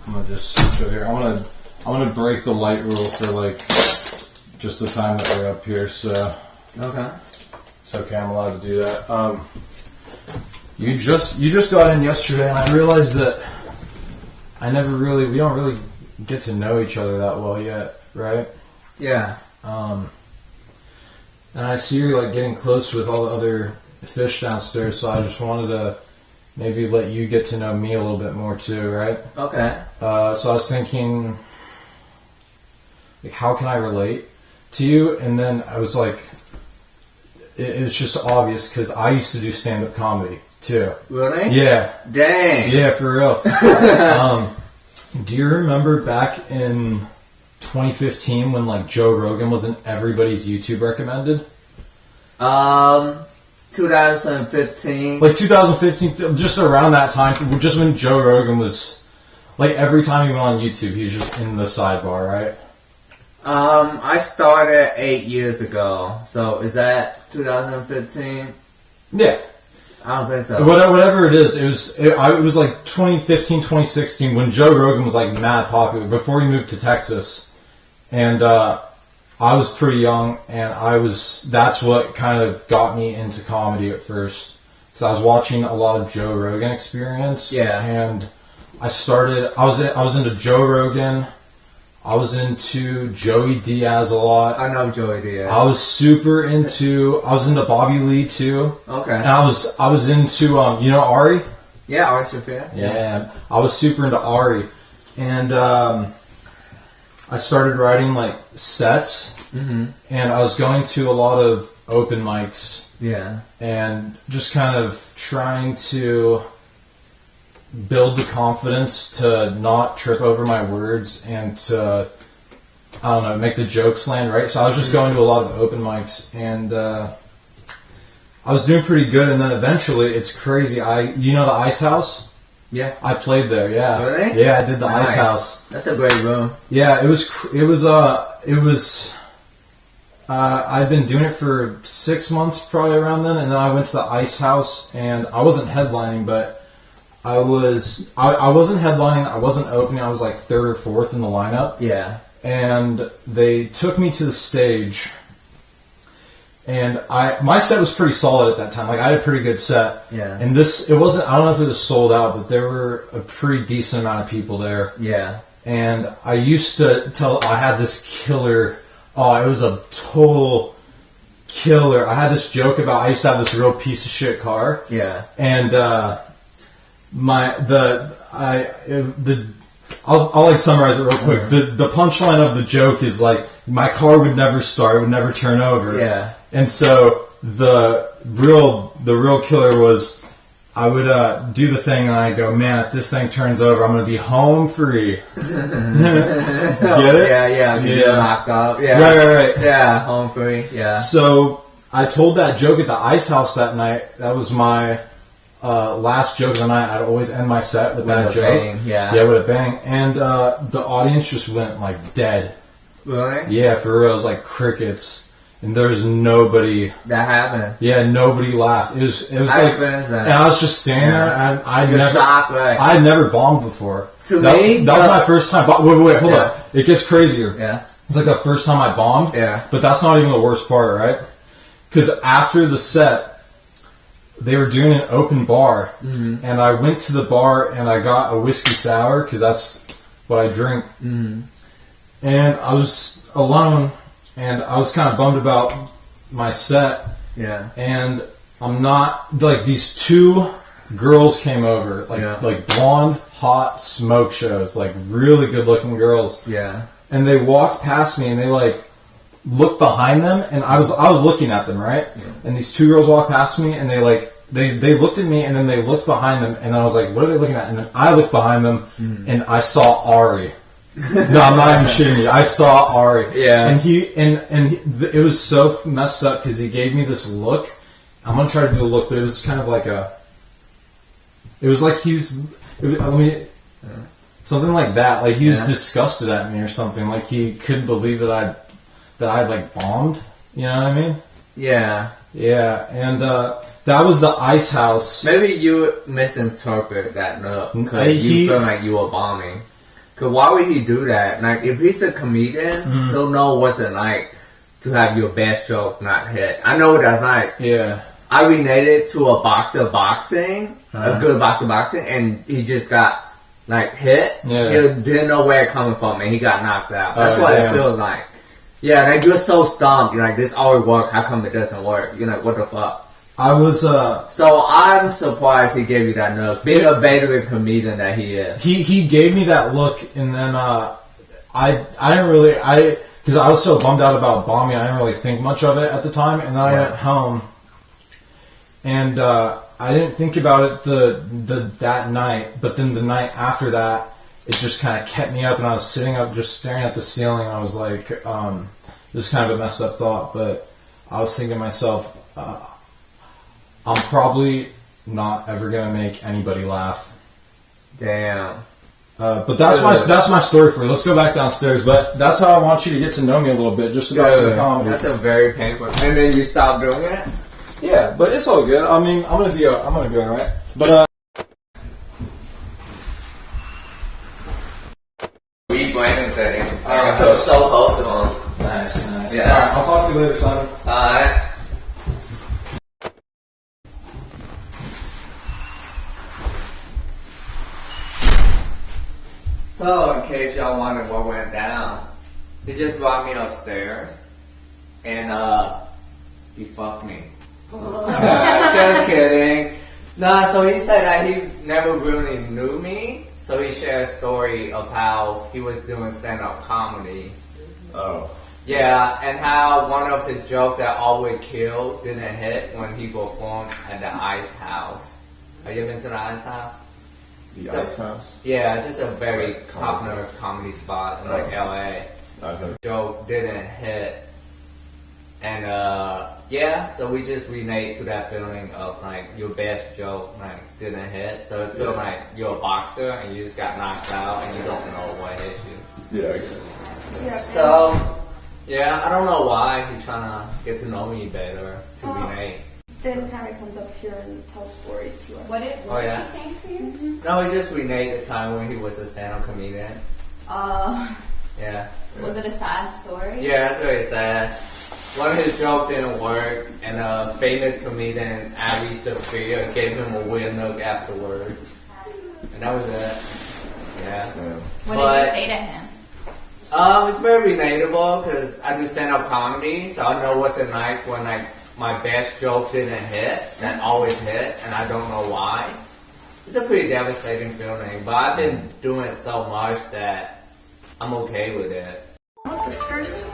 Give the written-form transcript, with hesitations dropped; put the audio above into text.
I'm gonna just show here. I'm gonna break the light rule for like just the time that we're up here. So okay, it's okay. I'm allowed to do that. You just got in yesterday, and I realized that we don't really get to know each other that well yet, right? Yeah. And I see you're like getting close with all the other fish downstairs, so I just wanted to maybe let you get to know me a little bit more too, right? Okay. So I was thinking, like, how can I relate to you? And then I was like, it was just obvious because I used to do stand-up comedy too. Really? Yeah. Dang. Yeah, for real. Do you remember back in 2015 when like Joe Rogan was in everybody's YouTube recommended? 2015. Like 2015, just around that time, just when Joe Rogan was, like every time he went on YouTube, he was just in the sidebar, right? I started 8 years ago, so is that 2015? Yeah. I don't think so. Whatever it is, it was like 2015, 2016 when Joe Rogan was like mad popular before he moved to Texas. And I was pretty young, and that's what kind of got me into comedy at first. Because I was watching a lot of Joe Rogan Experience. Yeah. And I was into Joe Rogan. I was into Joey Diaz a lot. I know Joey Diaz. I was into Bobby Lee too. Okay. And I was into, you know Ari? Yeah, Ari Shaffir. Yeah. I was super into Ari. And I started writing like sets. Mm-hmm. And I was going to a lot of open mics. Yeah. And just kind of trying to build the confidence to not trip over my words and to, I don't know, make the jokes land right. So I was just going to a lot of open mics, and I was doing pretty good. And then eventually, it's crazy. You know the Ice House? Yeah. I played there. Yeah. Really? Yeah, I did the Ice House. That's a great room. Yeah, it was. I'd been doing it for 6 months, probably around then, and then I went to the Ice House, and I wasn't headlining, but I wasn't headlining, I wasn't opening, I was like third or fourth in the lineup. Yeah. And they took me to the stage, and my set was pretty solid at that time. Like, I had a pretty good set. Yeah. And it wasn't, I don't know if it was sold out, but there were a pretty decent amount of people there. Yeah. And I used to I had this killer, it was a total killer. I had this joke about, I used to have this real piece of shit car. Yeah. And, I'll like summarize it real quick. Mm-hmm. The punchline of the joke is like, my car would never start, it would never turn over. Yeah. And so the real killer was, I would do the thing and I go, man, if this thing turns over, I'm gonna be home free. Get it? Yeah. You knocked up. Yeah. Right. Yeah, home free. Yeah. So I told that joke at the Ice House that night. That was my last joke of the night. I'd always end my set with that joke. Bang, yeah. Yeah, with a bang. And the audience just went like dead. Really? Yeah, for real. It was like crickets. And there was nobody. That happened. Yeah, nobody laughed. It was I like, experienced that. and I was just standing there, and I'd never bombed before. That was my first time. Wait, hold on. It gets crazier. Yeah. It's like the first time I bombed. Yeah. But that's not even the worst part, right? Because after the set, they were doing an open bar, and I went to the bar and I got a whiskey sour because that's what I drink. Mm-hmm. And I was alone, and I was kind of bummed about my set. Yeah. And I'm not, like, these two girls came over, like blonde, hot smoke shows, like really good looking girls. Yeah. And they walked past me and they like looked behind them, and I was looking at them, right? Yeah. And these two girls walked past me and they looked at me and then they looked behind them, and I was like, what are they looking at? And then I looked behind them and I saw Ari. No, I'm not even shitting you. I saw Ari. Yeah. And it was so messed up because he gave me this look. I'm gonna try to do the look, but it was kind of like it was like something like that. Like he was disgusted at me or something. Like he couldn't believe that I'd like bombed. You know what I mean? Yeah. Yeah. And that was the ice house. Maybe you misinterpret that note because He- you feel like you were bombing. Cause why would he do that? Like if he's a comedian, he'll know what's it like to have your best joke not hit. I know what that's like. Yeah. I related to a boxer boxing, a good boxer boxing, and he just got like hit. Yeah. He didn't know where it coming from, and he got knocked out. That's what damn. it feels like. Yeah, like you're so stumped. You're like, this always work. How come it doesn't work? You're like, what the fuck? I was So I'm surprised he gave you that look. Being a veteran comedian that he is. he gave me that look, and then I didn't really because I was so bummed out about bombing, I didn't really think much of it at the time, and then I went home, and I didn't think about it that night, but then the night after that, it just kind of kept me up, and I was sitting up just staring at the ceiling, and I was like, this is kind of a messed up thought, but I was thinking to myself, I'm probably not ever gonna make anybody laugh. Damn. But that's my story for you. Let's go back downstairs. But that's how I want you to get to know me a little bit, just about some comedy. That's a very painful. And then you stop doing it. Yeah, but it's all good. I mean, I'm gonna be all right. But We blame thing. I feel so close to him. nice. Yeah. All right, I'll talk to you later, Simon. Alright. So, in case y'all wondered what went down, he just brought me upstairs, and he fucked me. Just kidding. Nah, so he said that he never really knew me, so he shared a story of how he was doing stand-up comedy. Oh. Yeah, and how one of his jokes that always killed didn't hit when he performed at the Ice House. Have you ever been to the Ice House? The Ice House? Yeah, it's just a very popular comedy spot in like LA. I've heard. Joke didn't hit. And yeah, so we just relate to that feeling of like your best joke like didn't hit. So it feels like you're a boxer and you just got knocked out and you don't know what hit you. Yeah, I get it. Yeah. So yeah, I don't know why he's trying to get to know me better to relate. Then kind of comes up here and tells stories to us. What Oh, yeah. was he saying to you? No, he just relate the time when he was a stand-up comedian. Yeah. Was it a sad story? Yeah, that's very sad. One of his jokes didn't work, and a famous comedian, Ari Sophia, gave him a weird look afterward. And that was it. Yeah. What But- did you say to him? It's very relatable because I do stand-up comedy, so I know what's it like when like my best joke didn't hit, that always hit, and I don't know why. It's a pretty devastating feeling, but I've been doing it so much that I'm okay with it. This first